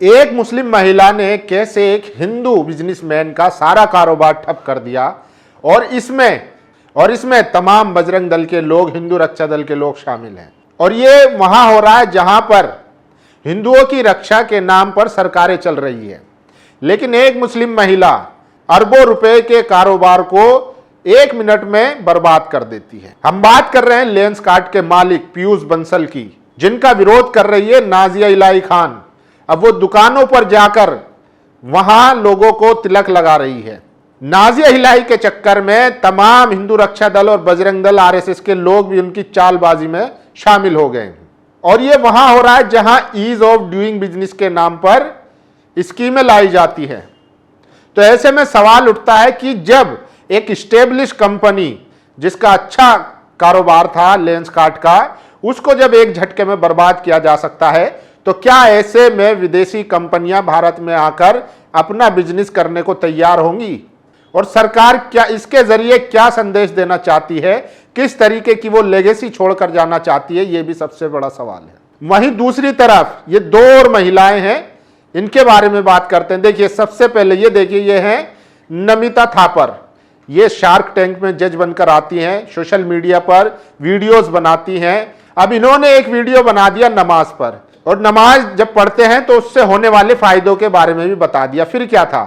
एक मुस्लिम महिला ने कैसे एक हिंदू बिजनेसमैन का सारा कारोबार ठप कर दिया और इसमें तमाम बजरंग दल के लोग, हिंदू रक्षा दल के लोग शामिल हैं। और ये वहां हो रहा है जहां पर हिंदुओं की रक्षा के नाम पर सरकारें चल रही है, लेकिन एक मुस्लिम महिला अरबों रुपए के कारोबार को 1 मिनट में बर्बाद कर देती है। हम बात कर रहे हैं लेंसकार्ट के मालिक पीयूष बंसल की, जिनका विरोध कर रही है नाजिया इलाही खान। अब वो दुकानों पर जाकर वहां लोगों को तिलक लगा रही है। नाजिया इलाही के चक्कर में तमाम हिंदू रक्षा दल और बजरंग दल, आरएसएस के लोग भी उनकी चालबाजी में शामिल हो गए हैं। और ये वहां हो रहा है जहां ईज ऑफ डूइंग बिजनेस के नाम पर स्कीमें लाई जाती है। तो ऐसे में सवाल उठता है कि जब एक स्टेब्लिश कंपनी जिसका अच्छा कारोबार था लेंसकार्ट का, उसको जब एक झटके में बर्बाद किया जा सकता है, तो क्या ऐसे में विदेशी कंपनियां भारत में आकर अपना बिजनेस करने को तैयार होंगी? और सरकार क्या इसके जरिए क्या संदेश देना चाहती है, किस तरीके की वो लेगेसी छोड़कर जाना चाहती है, ये भी सबसे बड़ा सवाल है। वहीं दूसरी तरफ ये 2 और महिलाएं हैं, इनके बारे में बात करते हैं। देखिए, सबसे पहले ये देखिए, ये है नमिता थापर। ये शार्क टैंक में जज बनकर आती हैं, सोशल मीडिया पर वीडियोस बनाती हैं। अब इन्होंने एक वीडियो बना दिया नमाज पर, और नमाज जब पढ़ते हैं तो उससे होने वाले फायदों के बारे में भी बता दिया। फिर क्या था,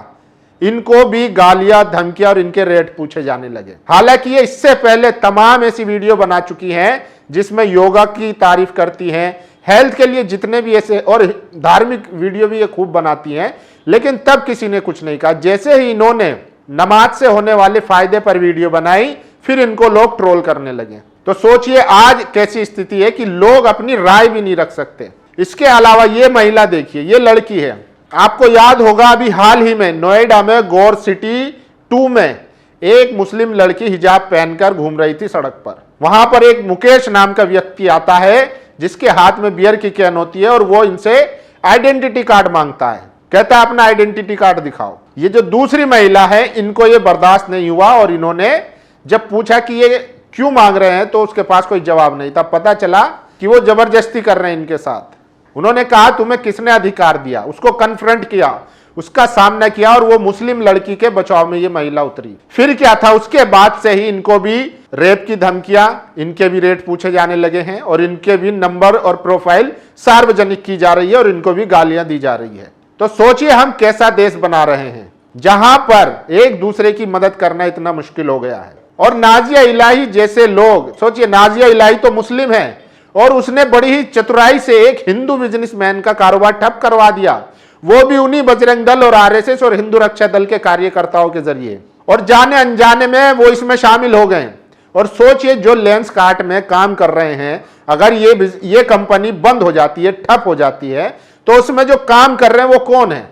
इनको भी गालियां, धमकियां और इनके रेट पूछे जाने लगे। हालांकि ये इससे पहले तमाम ऐसी वीडियो बना चुकी हैं जिसमें योगा की तारीफ करती हैं, हेल्थ के लिए जितने भी ऐसे, और धार्मिक वीडियो भी ये खूब बनाती हैं, लेकिन तब किसी ने कुछ नहीं कहा। जैसे ही इन्होंने नमाज से होने वाले फायदे पर वीडियो बनाई, फिर इनको लोग ट्रोल करने लगे। तो सोचिए आज कैसी स्थिति है कि लोग अपनी राय भी नहीं रख सकते। इसके अलावा ये महिला देखिए, ये लड़की है, आपको याद होगा अभी हाल ही में नोएडा में गौर सिटी 2 में एक मुस्लिम लड़की हिजाब पहनकर घूम रही थी सड़क पर। वहां पर एक मुकेश नाम का व्यक्ति आता है जिसके हाथ में बियर की कैन होती है, और वो इनसे आइडेंटिटी कार्ड मांगता है, कहता है अपना आइडेंटिटी कार्ड दिखाओ। ये जो दूसरी महिला है, इनको ये बर्दाश्त नहीं हुआ और इन्होंने जब पूछा कि ये क्यों मांग रहे हैं तो उसके पास कोई जवाब नहीं था। पता चला कि वो जबरदस्ती कर रहे हैं इनके साथ। उन्होंने कहा तुम्हें किसने अधिकार दिया, उसको कन्फ्रंट किया, उसका सामना किया, और वो मुस्लिम लड़की के बचाव में ये महिला उतरी। फिर क्या था, उसके बाद से ही इनको भी रेप की धमकियां, इनके भी रेट पूछे जाने लगे हैं, और इनके भी नंबर और प्रोफाइल सार्वजनिक की जा रही है, और इनको भी गालियां दी जा रही है। तो सोचिए हम कैसा देश बना रहे हैं जहां पर एक दूसरे की मदद करना इतना मुश्किल हो गया है। और नाजिया इलाही जैसे लोग, सोचिए नाजिया इलाही तो मुस्लिम है और उसने बड़ी ही चतुराई से एक हिंदू बिजनेसमैन का कारोबार ठप करवा दिया, वो भी उन्हीं बजरंग दल और आरएसएस और हिंदू रक्षा दल के कार्यकर्ताओं के जरिए, और जाने अनजाने में वो इसमें शामिल हो गए। और सोचिए जो लेंसकार्ट में काम कर रहे हैं, अगर ये कंपनी बंद हो जाती है, ठप हो जाती है, तो उसमें जो काम कर रहे हैं वो कौन है?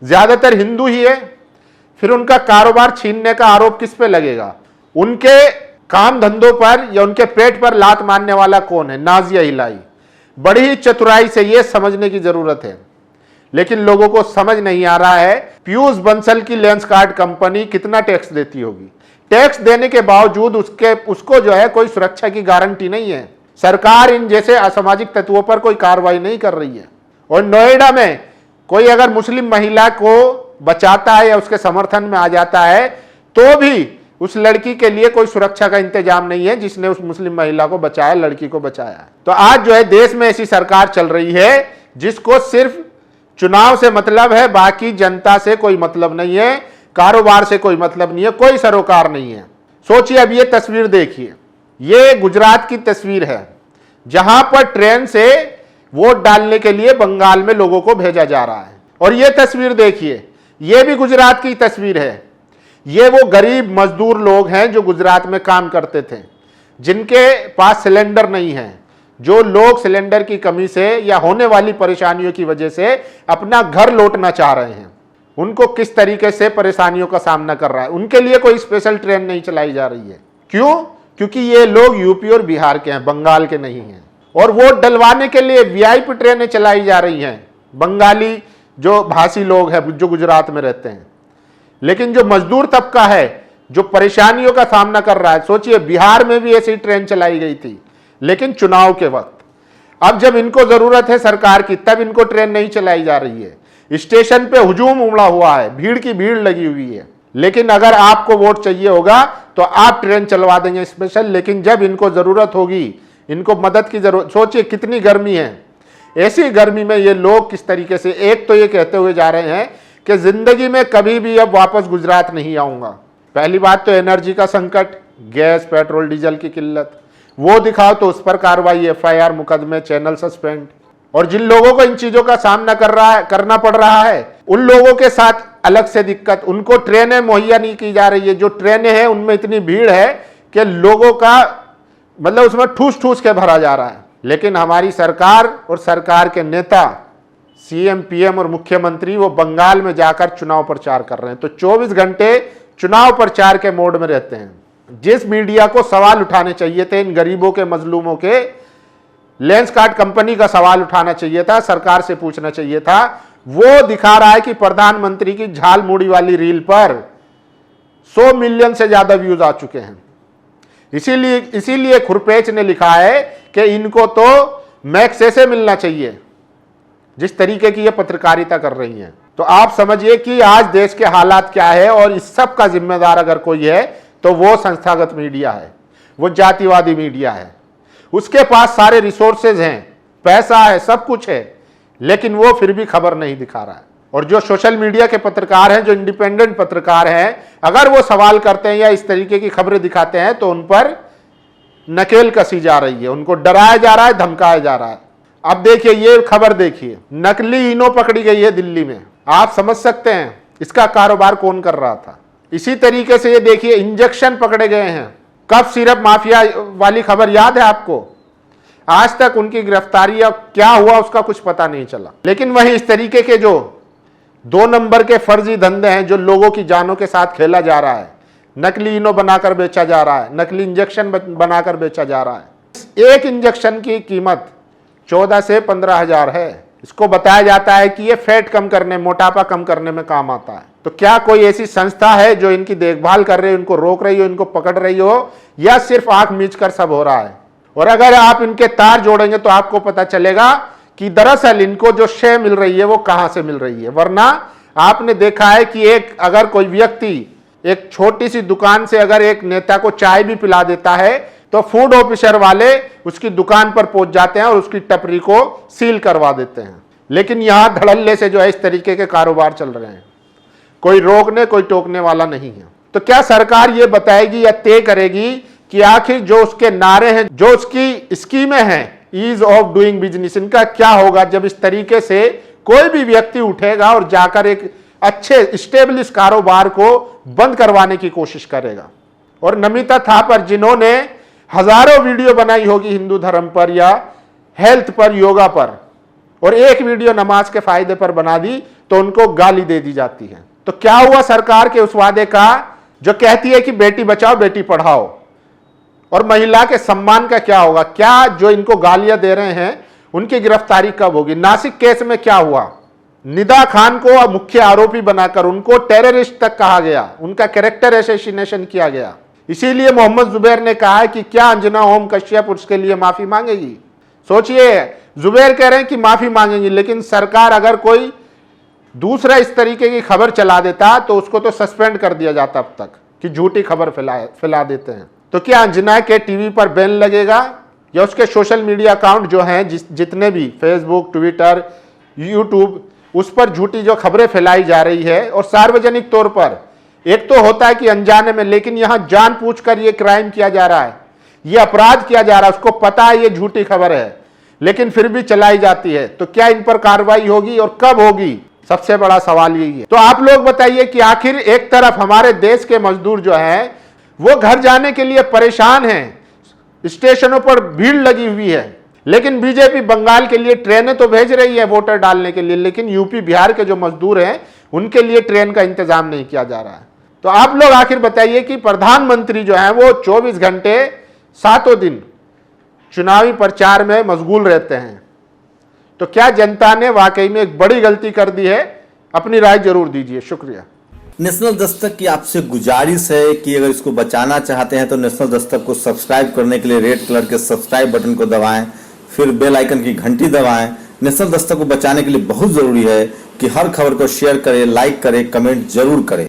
ज्यादातर हिंदू ही है। फिर उनका कारोबार छीनने का आरोप किस पे लगेगा? उनके काम धंधों पर या उनके पेट पर लात मारने वाला कौन है? नाजिया इलाही। बड़ी ही चतुराई से यह समझने की जरूरत है, लेकिन लोगों को समझ नहीं आ रहा है पीयूष बंसल की लेंसकार्ट कंपनी कितना टैक्स देती होगी। टैक्स देने के बावजूद उसको जो है कोई सुरक्षा की गारंटी नहीं है। सरकार इन जैसे असामाजिक तत्वों पर कोई कार्रवाई नहीं कर रही है। और नोएडा में कोई अगर मुस्लिम महिला को बचाता है या उसके समर्थन में आ जाता है, तो भी उस लड़की के लिए कोई सुरक्षा का इंतजाम नहीं है जिसने उस मुस्लिम महिला को बचाया, लड़की को बचाया। तो आज जो है देश में ऐसी सरकार चल रही है जिसको सिर्फ चुनाव से मतलब है, बाकी जनता से कोई मतलब नहीं है, कारोबार से कोई मतलब नहीं है, कोई सरोकार नहीं है। सोचिए अब ये तस्वीर देखिए, ये गुजरात की तस्वीर है जहां पर ट्रेन से वोट डालने के लिए बंगाल में लोगों को भेजा जा रहा है। और ये तस्वीर देखिए, ये भी गुजरात की तस्वीर है। ये वो गरीब मजदूर लोग हैं जो गुजरात में काम करते थे, जिनके पास सिलेंडर नहीं है, जो लोग सिलेंडर की कमी से या होने वाली परेशानियों की वजह से अपना घर लौटना चाह रहे हैं। उनको किस तरीके से परेशानियों का सामना कर रहा है। उनके लिए कोई स्पेशल ट्रेन नहीं चलाई जा रही है। क्यों? क्योंकि ये लोग यूपी और बिहार के हैं, बंगाल के नहीं हैं। और वोट डलवाने के लिए वीआईपी ट्रेनें चलाई जा रही हैं, बंगाली जो भाषी लोग हैं जो गुजरात में रहते हैं। लेकिन जो मजदूर तबका है जो परेशानियों का सामना कर रहा है, सोचिए बिहार में भी ऐसी ट्रेन चलाई गई थी, लेकिन चुनाव के वक्त। अब जब इनको जरूरत है सरकार की, तब इनको ट्रेन नहीं चलाई जा रही है। स्टेशन पे हुजूम उमड़ा हुआ है, भीड़ की भीड़ लगी हुई है। लेकिन अगर आपको वोट चाहिए होगा तो आप ट्रेन चलवा देंगे स्पेशल, लेकिन जब इनको जरूरत होगी, इनको मदद की जरूरत, सोचिए कितनी गर्मी है, ऐसी गर्मी में ये लोग किस तरीके से, एक तो ये कहते हुए जा रहे हैं कि जिंदगी में कभी भी अब वापस गुजरात नहीं आऊंगा। पहली बात तो एनर्जी का संकट, गैस पेट्रोल डीजल की किल्लत, वो दिखाओ तो उस पर कार्रवाई, एफआईआर, मुकदमे, चैनल सस्पेंड। और जिन लोगों को इन चीजों का सामना करना पड़ रहा है, उन लोगों के साथ अलग से दिक्कत, उनको ट्रेनें मुहैया नहीं की जा रही है। जो ट्रेनें हैं उनमें इतनी भीड़ है कि लोगों का मतलब उसमें ठूस ठूस के भरा जा रहा है। लेकिन हमारी सरकार और सरकार के नेता, सीएम, पीएम और मुख्यमंत्री, वो बंगाल में जाकर चुनाव प्रचार कर रहे हैं। तो 24 घंटे चुनाव प्रचार के मोड में रहते हैं। जिस मीडिया को सवाल उठाने चाहिए थे, इन गरीबों के, मजलूमों के, लेंसकार्ट कंपनी का सवाल उठाना चाहिए था, सरकार से पूछना चाहिए था, वो दिखा रहा है कि प्रधानमंत्री की झाल मुड़ी वाली रील पर 100 मिलियन से ज्यादा व्यूज आ चुके हैं। इसीलिए खुरपेच ने लिखा है कि इनको तो मैक्से से मिलना चाहिए, जिस तरीके की ये पत्रकारिता कर रही हैं। तो आप समझिए कि आज देश के हालात क्या है, और इस सब का जिम्मेदार अगर कोई है तो वो संस्थागत मीडिया है, वो जातिवादी मीडिया है। उसके पास सारे रिसोर्सेज हैं, पैसा है, सब कुछ है, लेकिन वो फिर भी खबर नहीं दिखा रहा है। और जो सोशल मीडिया के पत्रकार हैं, जो इंडिपेंडेंट पत्रकार हैं, अगर वो सवाल करते हैं या इस तरीके की खबरें दिखाते हैं तो उन पर नकेल कसी जा रही है, उनको डराया जा रहा है, धमकाया जा रहा है। अब देखिए ये खबर देखिए, नकली इनो पकड़ी गई है दिल्ली में। आप समझ सकते हैं इसका कारोबार कौन कर रहा था। इसी तरीके से ये देखिए इंजेक्शन पकड़े गए हैं। कफ सिरप माफिया वाली खबर याद है आपको? आज तक उनकी गिरफ्तारी या क्या हुआ उसका कुछ पता नहीं चला। लेकिन वहीं इस तरीके के जो 2 नंबर के फर्जी धंधे हैं, जो लोगों की जानों के साथ खेला जा रहा है, नकली इनो बनाकर बेचा जा रहा है, नकली इंजेक्शन बनाकर बेचा जा रहा है। एक इंजेक्शन की कीमत 14 से 15 हजार है। इसको बताया जाता है कि ये फैट कम करने, मोटापा कम करने में काम आता है। तो क्या कोई ऐसी संस्था है जो इनकी देखभाल कर रही हो, इनको रोक रही हो, इनको पकड़ रही हो, या सिर्फ आंख मीच कर सब हो रहा है? और अगर आप इनके तार जोड़ेंगे तो आपको पता चलेगा कि दरअसल इनको जो शय मिल रही है वो कहां से मिल रही है। वरना आपने देखा है कि अगर कोई व्यक्ति एक छोटी सी दुकान से अगर एक नेता को चाय भी पिला देता है तो फूड ऑफिसर वाले उसकी दुकान पर पहुंच जाते हैं और उसकी टपरी को सील करवा देते हैं। लेकिन यहां धड़ल्ले से जो है इस तरीके के कारोबार चल रहे हैं, कोई रोकने कोई टोकने वाला नहीं है। तो क्या सरकार ये बताएगी या तय करेगी कि आखिर जो उसके नारे हैं, जो उसकी स्कीमें हैं, ईज ऑफ डूइंग बिजनेस, इनका क्या होगा जब इस तरीके से कोई भी व्यक्ति उठेगा और जाकर एक अच्छे स्टेब्लिश कारोबार को बंद करवाने की कोशिश करेगा? और नमिता थापर जिन्होंने हजारों वीडियो बनाई होगी हिंदू धर्म पर या हेल्थ पर, योगा पर, और एक वीडियो नमाज के फायदे पर बना दी तो उनको गाली दे दी जाती है। तो क्या हुआ सरकार के उस वादे का जो कहती है कि बेटी बचाओ बेटी पढ़ाओ? और महिला के सम्मान का क्या होगा? क्या जो इनको गालियां दे रहे हैं उनकी गिरफ्तारी कब होगी? नासिक केस में क्या हुआ? निदा खान को मुख्य आरोपी बनाकर उनको टेररिस्ट तक कहा गया, उनका कैरेक्टर असैसिनेशन किया गया। इसीलिए मोहम्मद जुबैर ने कहा है कि क्या अंजना ओम कश्यप उसके लिए माफी मांगेगी? सोचिए, जुबैर कह रहे हैं कि माफी मांगेंगी, लेकिन सरकार अगर कोई दूसरा इस तरीके की खबर चला देता तो उसको तो सस्पेंड कर दिया जाता अब तक कि झूठी खबर फैला देते हैं। तो क्या अंजना के टीवी पर बैन लगेगा या उसके सोशल मीडिया अकाउंट जो हैं, जितने भी फेसबुक, ट्विटर, यूट्यूब, उस पर झूठी जो खबरें फैलाई जा रही है और सार्वजनिक तौर पर, एक तो होता है कि अनजाने में, लेकिन यहां जानबूझकर ये क्राइम किया जा रहा है, ये अपराध किया जा रहा है, उसको पता है ये झूठी खबर है लेकिन फिर भी चलाई जाती है। तो क्या इन पर कार्रवाई होगी और कब होगी? सबसे बड़ा सवाल यही है। तो आप लोग बताइए कि आखिर एक तरफ हमारे देश के मजदूर जो हैं वो घर जाने के लिए परेशान हैं, स्टेशनों पर भीड़ लगी हुई है, लेकिन बीजेपी बंगाल के लिए ट्रेनें तो भेज रही है वोटर डालने के लिए, लेकिन यूपी बिहार के जो मजदूर हैं उनके लिए ट्रेन का इंतजाम नहीं किया जा रहा है। तो आप लोग आखिर बताइए कि प्रधानमंत्री जो है वो 24 घंटे 7 दिन चुनावी प्रचार में मशगूल रहते हैं। तो क्या जनता ने वाकई में एक बड़ी गलती कर दी है? अपनी राय जरूर दीजिए। शुक्रिया। नेशनल दस्तक की आपसे गुजारिश है कि अगर इसको बचाना चाहते हैं तो नेशनल दस्तक को सब्सक्राइब करने के लिए रेड कलर के सब्सक्राइब बटन को दबाएं, फिर बेल आइकन की घंटी दबाएं। नेशनल दस्तक को बचाने के लिए बहुत जरूरी है कि हर खबर को शेयर करें, लाइक करें, कमेंट जरूर करें।